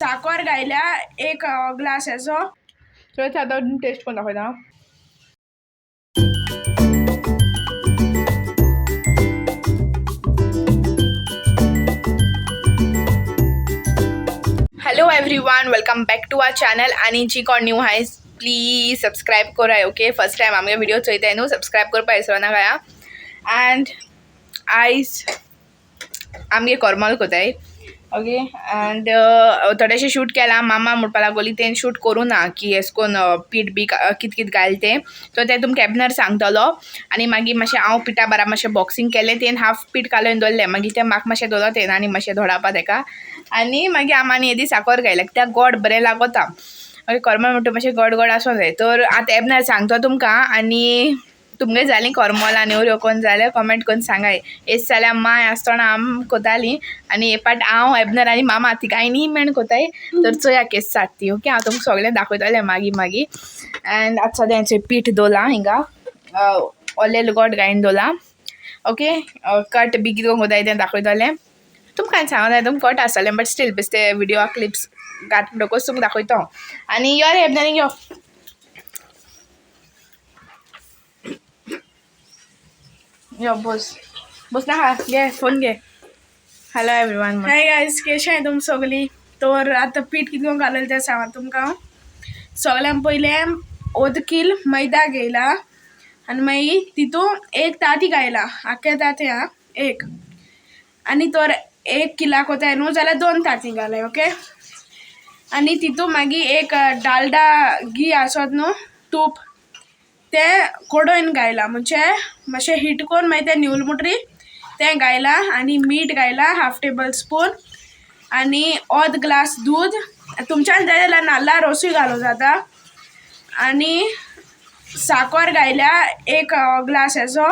साखर घायल्या एक ग्लास याचो चलो आता टेस्ट करून दाखयता। Hello everyone, welcome back to our channel आणि जी कोण न्यू आहाय प्लीज सब्सक्राइब कराय। ओके, फर्स्ट टाइम आमगे व्हिडिओ चोयताय न्हू, सब्सक्राइब करपा विसरना काय। एंड आयज आमगे कोरमोल कोताय। ओके, एंड थोडेशे शूट केला। मामा म्हणपा लागोली तें शूट करूं ना की एस कोन पीठ बी कित कित घाल तें, सो तें तुमकां केबनर सांगतलो। आनी मागीर मातशें हांव पिठा बारा मातशें बॉक्सिंग केलें, तें हाफ पीठ घालून दवरलें। मागीर तें म्हाका मातशें दवरलो तें आनी मातशें धोडावपा तेका। आनी मागीर आमानी येदी साखर घायल्या कित्याक गोड बरें लागोता। ओके, कोरमोल म्हणटा मातशें गोड गोड आसूं जाय। तर आतां एबनर सांगतो तुमकां, आनी तुमगे जालीं कोरमोलां नेवऱ्यो कोन्न जाल्यार कमेंट करून सांगाय। हेच जाल्यार माय आसतना आम कोतालीं आनी हे पाट हांव एबनर आनी मामा तिगांयनी मेण कोताय। तर चोया केस ती। ओके, हांव तुमकां सगळें दाखयतलें मागीर। एंड आतां सद्या पीठ दवरलां हिंगा, ओलें लुगोट घायन दवरलां। ओके, कट बी कितें कोताय तें दाखयतलें तुमकां। सांगूं जाय तुमकां कट आसतलें, बट स्टील बेश्टे व्हिडिओ क्लिप्स घातलोकूच तुमकां दाखयतो। आनी यो रे एबनर यो। यो बस नाका, घे फोन घे। हॅलो एवरीवन, हाय गायज, केशें आहाय तुम सगलीं? तर आतां पीठ कितून घाललें तें सांगा तुमकां। सगळ्यान पयलें अर्द कील मैदा घेयला आनी मागीर तितून एक तांती घायला, आख्खे तांतें आं एक। आनी तर 1 किला कोताय न्हू जाल्यार 2 तांतीं घालाय। ओके, आनी तितून मागीर एक डालडा घी आसत न्हू, तूप, तें कोडोयन घायला। म्हणजे मातशें हीट कोन्न मागीर तें निवल म्हणटरी तें घायला। आनी मीठ घायला हाफ टेबल स्पून, आनी अर्द ग्लास दूद। तुमच्यान जाय जाल्यार नाल्ला रोसूय घालूं जाता। आनी साखर घायल्या एक ग्लास याचो,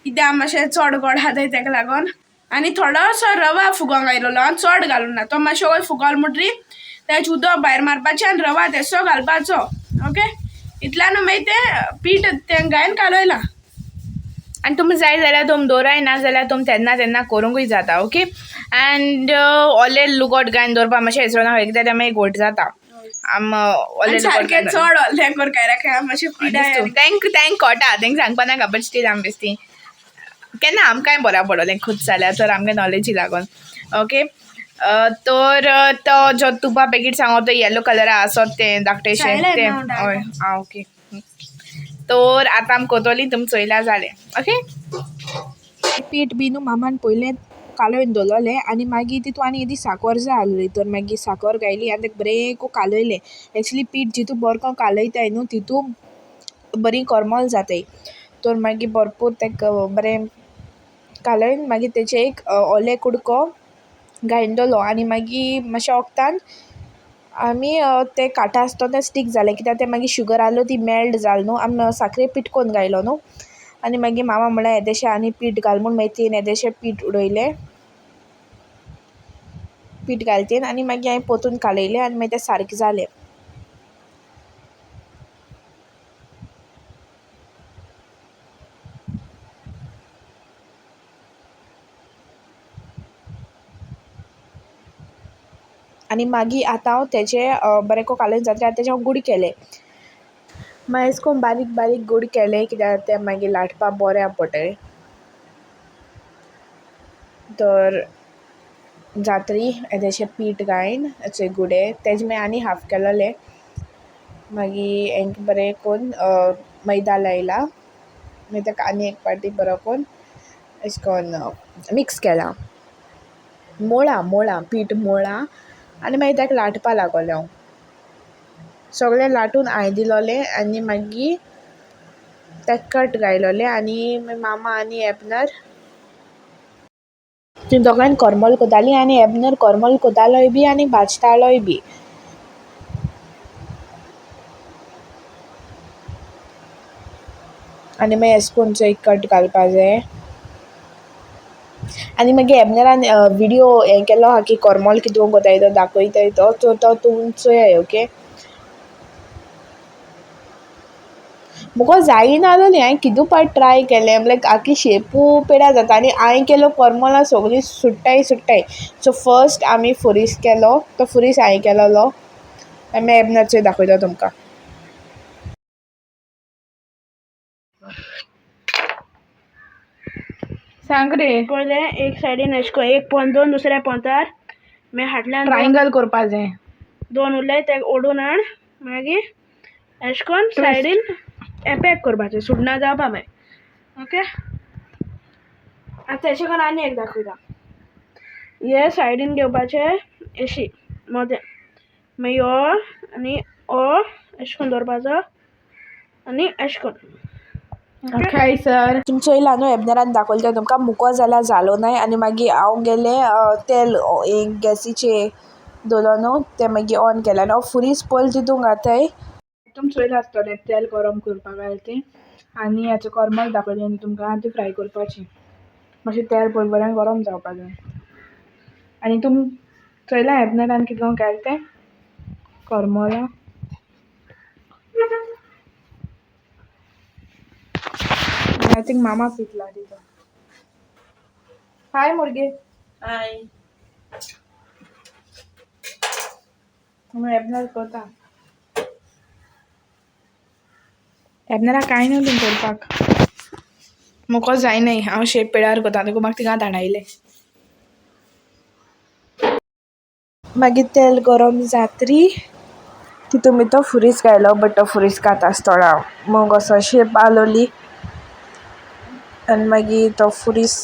कित्याक मातशें चड गोड आसा तेका लागोन। आनी थोडोसो रवा फुगोवंक घायलोलो हांव, चड घालूं ना। तो मातशें वयर फुगोलो म्हणटरी तेजें उदक भायर मारपाचें आनी रवा तेसो घालपाचो। ओके, इतल्यान मागीर तें पीठ तें घायन कालयलां। आनी तुमी जाय जाल्यार तुम दवराय, ना जाल्यार तुम तेन्ना करूंकूय जाता। ओके, एंड ओलें लुगोट घायन दवरपा मातशें विसरूं नाका, कित्याक तें मागीर घोट जाता। ओलें लुगोट चड ओलें कोर काय मातशें पिडाय। तेंक कोटा, तेंक सांगपा नाका, बट स्टील आमी बेश्टी केन्ना आमकांय बऱ्या पडलें खूब जाल्यार, तर आमगे नॉलेजी लागोन। ओके, तर तो जो तुपा पॅकेट सांगो तो येलो कलरा आसत तें धाकटेशें तें, हय आं ओके। तर आतां आमी कोतोलीं, तुमी चोयल्यार जालें। ओके, पीठ बी न्हू मामान पयलें कालोवन दवरलें, आनी मागीर तितून आनी येदी साखर जाय आहलोली। तर मागीर साखर घायली आनी तेका बरें कालयलें। एक्चुली पीठ जितू बरको कालयताय न्हू तितू बरी कोरमोल जाताय। तर मागीर भरपूर तेका बरें कालयन मागीर तेचेर एक ओलें कुडको घायन दवरलो। आनी मागीर मातशें वोगतान आमी तें कांटो आसता तो तें स्टीक जालें, कित्याक तें मागीर शुगर आहलो ती मेल्ट जाल न्हू। आमी साखरे पीठ कोन्न घायलो न्हू। आनी मागीर मामा म्हणल्यार येदेशें आनी पीठ घाल म्हूण, मागीर तीन येदेशें पीठ उडयलें, पीठ घालतेन आनी मागीर हांवें पोतून कालयलें आनी मागीर तें सारकें जालें। आनी मागीर आतां हांव तेजें बरें को कालयन जातकीर आतां तेजें हांव गूड केलें। मागीर अशें कोन्न बारीक बारीक गूड केलें, कित्याक तें मागीर लाटपा बऱ्या पडटलें। तर जातरी येदेशें पीठ घायन चोय गुडे तेजे मागीर आनी हाफ केलोलें। मागीर हेंक बरें कोन्न मैदा लायला, मागीर तेका आनी एक पाटी बरो कोन्न अशें कोन्न मिक्स केलां, मोळां पीठ मोळां आनी मागीर तेका लाटपा लागोलें हांव। सगळें लाटून हांवें दिलोलें आनी मागीर तेका कट घायलोलें। आनी मामा आनी एबनर तीं दोगांयन कोरमोल कोतालीं, आनी एबनर कोरमोल कोतालोय बी आनी भाजतालोय बी। आनी मागीर अशें कोन्न चोय कट घालपा जाय। आनी मागीर एबनरान व्हिडिओ हें केलो आहा की कोरमोल कितून कोताय तो दाखयताय तो तुम चोयाय। ओके, मुको जायना जाली हांवें कितू पाट ट्राय केलें लायक आखी शेपू पेड्या जाता आनी हांवें केलो कोरमोलां सगळीं सुट्टाय सो फर्स्ट आमी फुरीस केलो तो फुरीस हांवें केलोलो आमी एबनरचेर दाखयता तुमकां. सांग रे. पयलें एक सायडीन अशें को एक पोंद दोन दुसऱ्या पोंतार मागीर फाटल्यान ट्रायंगल करपा जाय. दोन उरल्याय ते ओडून हाड मागीर अशें कोन्न सायडीन पॅक करपाचें सुडना जावपा मागीर. ओके आतां अशें कोन्न आनी एक दाखयता. हे सायडीन घेवपाचें अशी मोदें मागीर हो आनी हो अशें कोन्न दवरपाचो आनी अशें कोन्न. Okay sir. तुमी चोयलां न्हू एबनरान दाखयलें तुमकां मुको जाल्यार जालो नाय आनी मागीर हांव गेलें तेल गॅसीचेर दवरलो न्हू तें मागीर ऑन केलें आनी हांव फुरीस पयलीं तितून घाताय. तुमी चोयलां आसतलें तेल गरम करपा घालतें आनी हेचो कोरमल दाखयलें न्ही तुमकां आनी ती फ्राय करपाची मातशें तेल पयलीं बरें गरम जावपा जाय. आनी तुमी चोयलां एबनरान कितलो केलें तें कोरमोलां. आय थिंक मामा पिटला तिथं. हाय मुर्गे. हाय. एबनर कोता एबनरा कांय न्हू तीं करपाक मुको जायनाय हांव शेप पेड्यार कोता देखून म्हाका थिंगा धाडायलें. मागीर तेल गरम जातरी तितून भितर फुरीस घायलो बट तो फुरीस खाता आसतोना मग असो शेप आलोली आनी मागीर तो फुरीस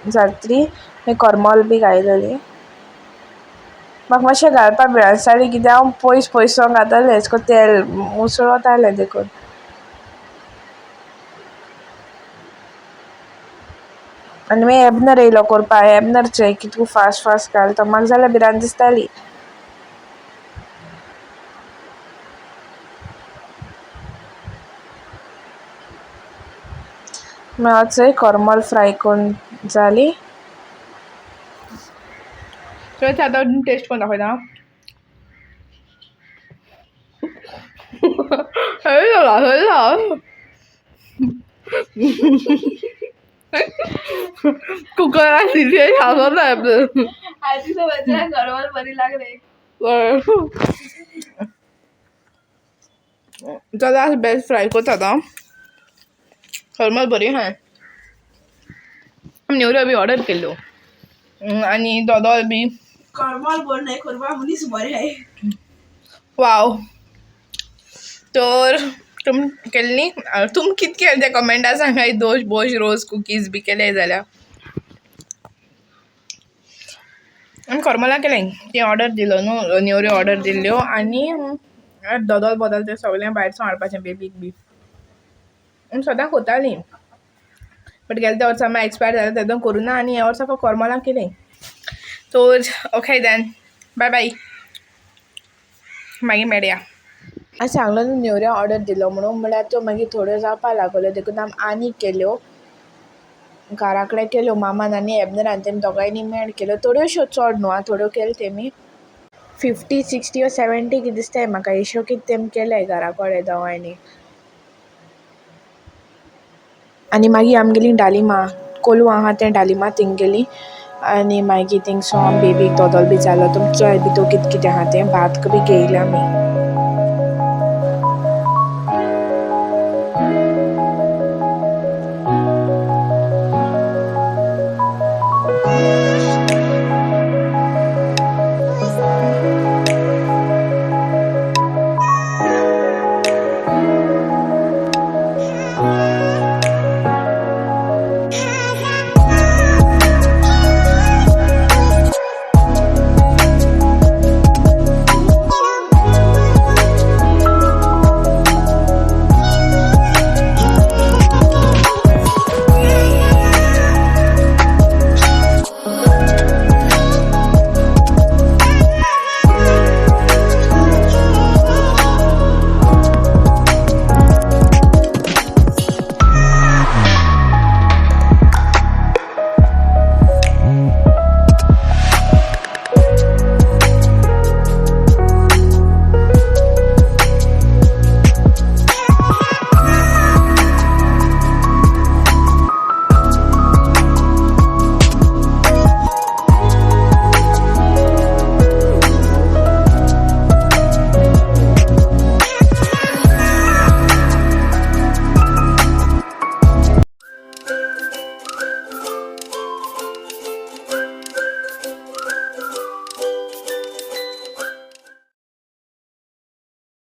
जातरी मागीर कोरमोल बी घायलोली. म्हाका मातशें घालपा भिरांतसाली कित्याक हांव पयसून घातालें अशें कोन्न तेल उसळतालें देखून. आनी मागीर एबनर येयलो कोरपा एबनर चोय कितू फास्ट घाल तो म्हाका जाल्यार भिरांत दिसताली. मागीर चोय कोरमोल फ्राय कोन्न जाली. चोय आतां टेस्ट कोन्न दाखयता. कुकरान सिटी सांगोना आधी तो बजरा कोरमोल बरी लागले. जाल्यार बेस्ट फ्राय कोता आतां कोरमोल बरी आहाय. नेवऱ्यो बी ऑर्डर केल्ल्यो आनी दोदोल बी. कोरमोल बरी नाय करपा मनीस बरें हाय. वाव. तर तुम केल्ली तुम कित केलें तें कमेंटार सांगाय. दोश बोश रोज कुकीज बी केले जाल्यार आमी कोरमोलां केलें ती ऑर्डर दिलो न्हू नेवऱ्यो ऑर्डर दिल्ल्यो आनी दोदोल बोदोल तें सगळें भायरसून हाडपाचें बेबीक बी आमी सदां कोतालीं बट गेल्या त्या वर्सा मागीर एक्सपायर जालें तेदोन करुना आनी ह्या वर्सा कोरमोलां केलीं. तर ओके देन बाय बाय मागीर मेळया. हांवें सांगलो न्हू नेवऱ्यो ऑर्डर दिलो म्हणून म्हळ्यार त्यो मागीर थोड्यो जावपा लागल्यो देखून हांवें आनी केल्यो घरा कडेन केल्यो मामान आनी एबनरान तेमी दोगांयनी मेळ केल्यो थोड्योश्यो चड न्हू आं थोड्यो केल्यो तेमी 50, 60 or 70 कितें दिसताय म्हाका एश्यो कितें तेमी केल्याय घरा कडेन दोगांयनी. आनी मागीर आमी गेलीं डालिमा कोलवा आहा तें डालिमा थिंग गेलीं आनी मागीर थिंगसोन बेबीक दोदोल बी जालो तुमचो भितर कितें कितें आहा तें भात बी घेयलें आमी.